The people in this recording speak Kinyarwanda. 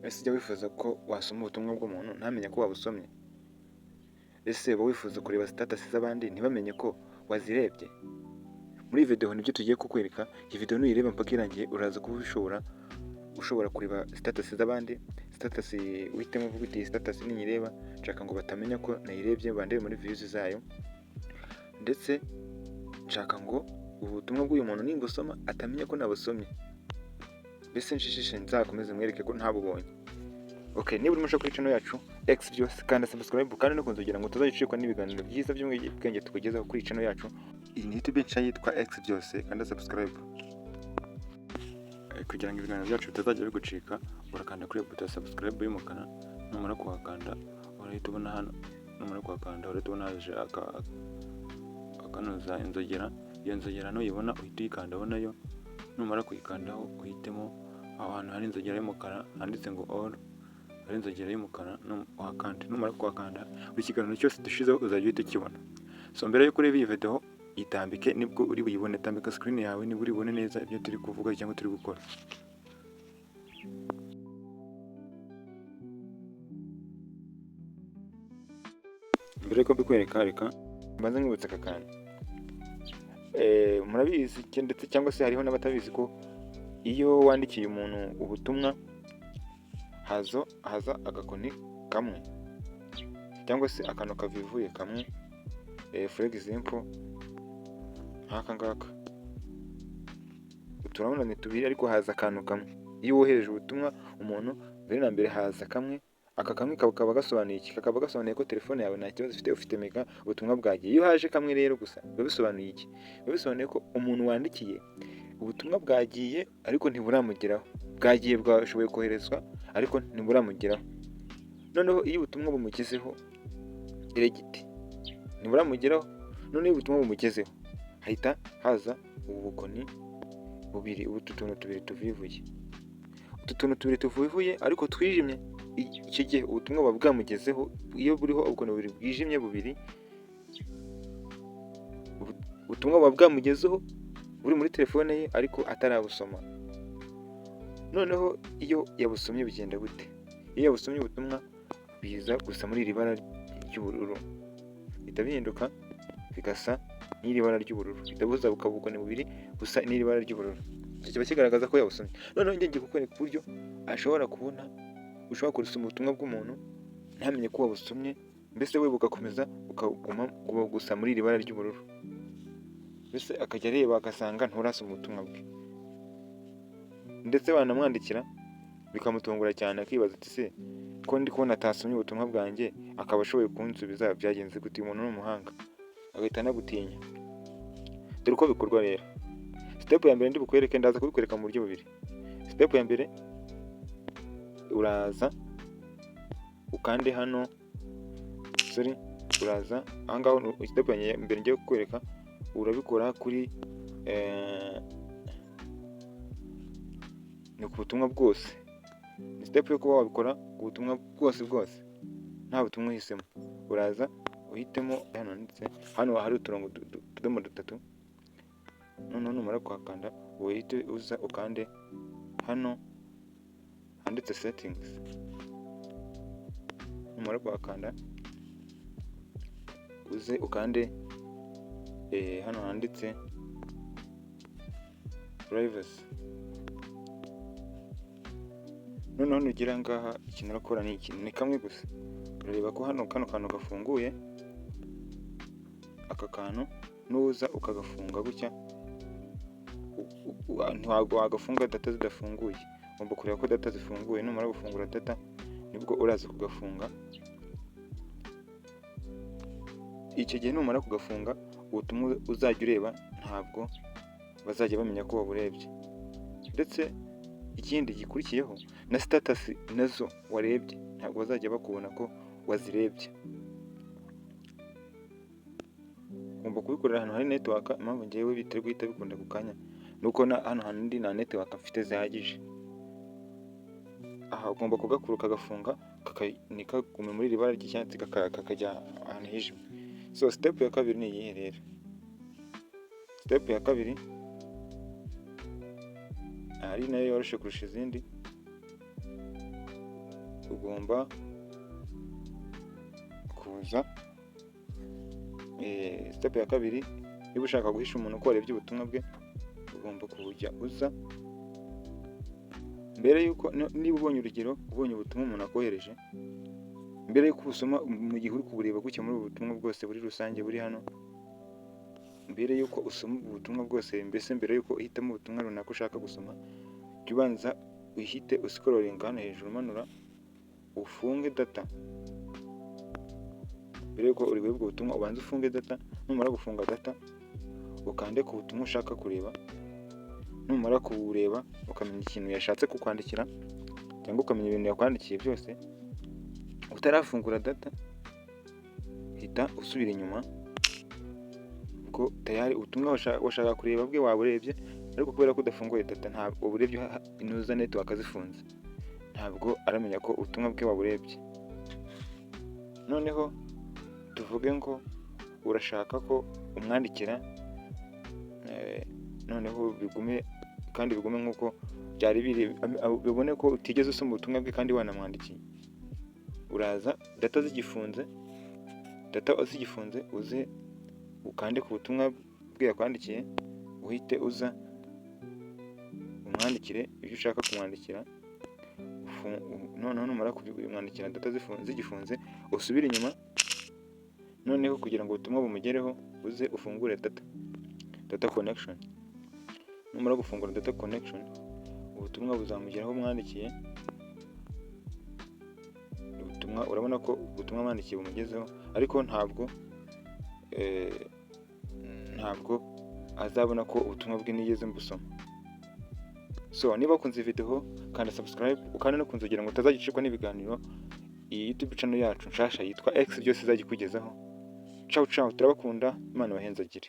Ese ujya wifuza ko wasoma ubutumwa bw'umuntu ntamenye ko wabusomye? Ese uba wifuza kureba status z'abandi ntibamenye ko wazirebye? Muri iyi video nibyo tugiye kukwereka. Iyi video nuyireba mpaka irangiye uraza kuba ushobora kureba status z'abandi. Status uhitemo uvuga uti iyi status ninyireba nshaka ngo batamenya ko nayirebye, bandebe muri views zayo, ndetse nshaka ngo ubutumwa bw'uyu muntu nimbusoma atamenya ko nabusomye. Mbese nshishishe nzakomeze mwereke ko ntabubonye. Okay, niba urimo kuri channel yacu Xvyose kanda subscribe kandi no kunzogera ngo utazagicikwa n'ibiganiro byiza by'ubwenge tukugezaho kuri channel yacu. Iyi ni YouTube channel yitwa Xvyose, kanda subscribe. Kugira ngo ibiganiro byacu bitazajya bigucika, urakanda kuri buto subscribe y'umukara, numara kuhakanda urahita ubona hano, numara kuhakanda urahita ubona haje akanoza inzogera. Iyo nzogera nuyibona uhita uyikanda nayo, numara kuyikandaho uhitemo aho hantu hari inzogera y'umukara handitse ngo all, hari inzogera y'umukara uhakanda. Numara kuhakanda buri kiganiro cyose dushizeho uzajya uhita ukibona. So mbere yo kureba iyi video itambike nibwo uri buyibone, tambika screen yawe nibwo uri bubone neza ibyo turi kuvuga cyangwa turi gukora. Mbere yuko mbikwereka reka mbanza nkibutsa aka kantu. Murabizi ndetse cyangwa se hariho n'abatabizi ko iyo wandikiye umuntu ubutumwa haza agakoni kamwe cyangwa se akantu kavivuye kamwe, for example nk'aka ngaka turabona ni tubiri ariko haza akantu kamwe. Iyo wohereje ubutumwa umuntu mbere na mbere haza kamwe, aka kamwe kaba gasobanuye iki? Kakaba gasobanuye ko telefone yawe nta kibazo ifite, ufite mega, ubutumwa bwagiye. Iyo haje kamwe rero gusa biba bisobanuye iki? Biba bisobanuye ko umuntu wandikiye ubutumwa bwagiye ariko ntiburamugeraho. Bwagiye, bwashoboye koherezwa ariko ntiburamugeraho. Noneho iyo ubutumwa bumugezeho diregiti ntiburamugeraho, noneho ubutumwa bumugezeho hahita haza ubu bukoni bubiri, utu tuntu tubiri tuvivuye. Utu tuntu tubiri tuvivuye ariko twijimye. Icyo gihe ubutumwa buba bwamugezeho. Iyo buriho ubukoni bubiri bwijimye bubiri, ubutumwa buba bwamugezeho buri muri telefone ye ariko atarabusoma. Noneho iyo yabusomye bigenda gute? Iyo yabusomye ubutumwa biza gusa muri iri bara ry'ubururu, bihita bihinduka bigasa n'iri bara ry'ubururu, bitabuza bukabukoni bubiri gusa n'iri bara ry'ubururu. Icyo kiba kigaragaza ko yabusomye. Noneho ngiye kukwereka uburyo ushobora gusoma ubutumwa bw'umuntu ntamenye ko wabusomye, mbese we bugakomeza ukaguma gusa muri iri bara ry'ubururu, mbese akajya areba agasanga nturasoma ubutumwa bwe. Ndetse wanamwandikira bikamutungura cyane akibaza ati se ko ndi kubona atasomye ubutumwa bwanjye akaba ashoboye kunsubiza, byagenze gute? Umuntu ni umuhanga, agahita anagutinya. Dore uko bikorwa rero. Step ya mbere ndi bukwereke, ndaza kubikwereka mu buryo bubiri. Step ya mbere, uraza ukande hano, uraza ahangaho. Step ya mbere ngiye kukwereka urabikora kuri ni ku butumwa bwose. Ni step yo kuba wabikora ku butumwa bwose nta butumwa uhisemo. Uraza uhitemo hano ndetse hano hari uturongo tudomo dutatu. Noneho numara kuhakanda uhite uza ukande hano handitse settings. Numara kuhakanda uze ukande hano handitse privacy. Noneho nugira ngaha ikintu urakora ni iki, ni kamwe gusa. Urareba ko hano kano kantu gafunguye, aka kantu nuza ukagafunga gutya. Ntabwo wagafunga data zidafunguye, ugomba kureba ko data zifunguye. Numara gufungura data nibwo uraza kugafunga. Icyo gihe numara kugafunga ubutumwa uzajya ureba ntabwo bazajya bamenya ko waburebye. Ndetse ikindi gikurikiyeho na status nazo warebye ntabwo bazajya bakubona ko wazirebye. Ugomba kubikorera ahantu hari network. Impamvu ngewe bitari guhita bikunda ku kanya nuko hano handi nta network mfite zihagije. Aha ugomba kugakura ukagafunga nikagume muri iri bara ry'icyatsi kakajya ahantu hijimye. So step ya kabiri ni iyihe rero? Step ya kabiri ari nayo yoroshye kurusha izindi. ugomba kuza step ya kabiri, niba ushaka guhisha umuntu ko warebye ubutumwa bwe, ugomba kujya uza mbere yuko niba ubonye urugero, ubonye ubutumwa umuntu akohereje, mbere yuko ubusoma mu gihe uri kubureba gutya muri ubu butumwa bwose buri rusange buri hano, mbere yuko usoma ubutumwa bwose, mbese mbere yuko uhitamo ubutumwa runaka ushaka gusoma, jya ubanza uhite usikororinga hano hejuru umanura, ufunge data. Mbere yuko uri bwibwe ubutumwa ubanza ufunge data, numara gufunga data ukande ku butumwa ushaka kureba, numara kubureba ukamenya ikintu yashatse kukwandikira cyangwa ukamenya ibintu yakwandikiye byose, utarafungura data hita usubira inyuma, ubwo tayari ubutumwa washaka kureba bwe waburebye, ariko kubera ko udafunguye data ntabwo uburebye inuza network zifunze, ntabwo aramenya ko ubutumwa bwe waburebye. Noneho tuvuge ngo urashaka ko umwandikira, noneho bigume nk'uko byari biri, bibone ko utigeze usoma ubutumwa bwe kandi wanamwandikiye. Uraza data zigifunze uze ukande ku butumwa bwe yakwandikiye, uhite uza umwandikire ibyo ushaka kumwandikira. Noneho numara kumwandikira data zigifunze, usubire inyuma, noneho kugira ngo ubutumwa bumugereho uze ufungure data connection. Numara gufungura data connection, ubutumwa buzamugeraho umwandikiye. Ubutumwa urabona ko ubutumwa mwandikiye bumugezeho, ariko ntabwo azabona ko ubutumwa bwe nigeze mbusoma. So niba ukunze video kanda subscribe, ukanda no kunzogera ngo utazagicikwa n'ibiganiro iyi YouTube channel yacu nshasha yitwa X byose izagikugezaho. Ciao turabakunda, Imana bahenzagire.